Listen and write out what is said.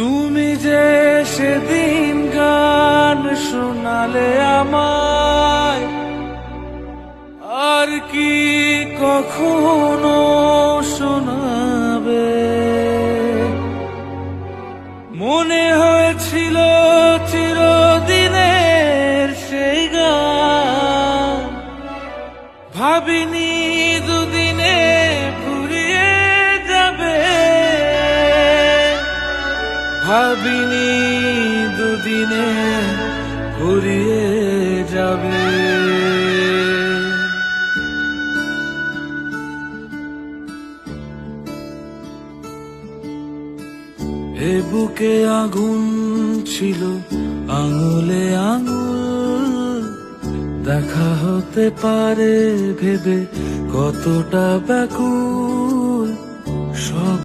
তুমি যে সেদিন গান শোনালে আমায়, আর কি কখনো শোনাবে? মনে হয়েছিল চিরদিনের সেই গান, ভাবিনি দুদিনে ফুরিয়ে যাবে, ভাবিনি দুদিনে ফুরিয়ে যাবে। এ বুকে আগুন ছিল আঙুলে আঙুল, দেখা হতে পারে ভেবে কতটা ব্যাকুল। সব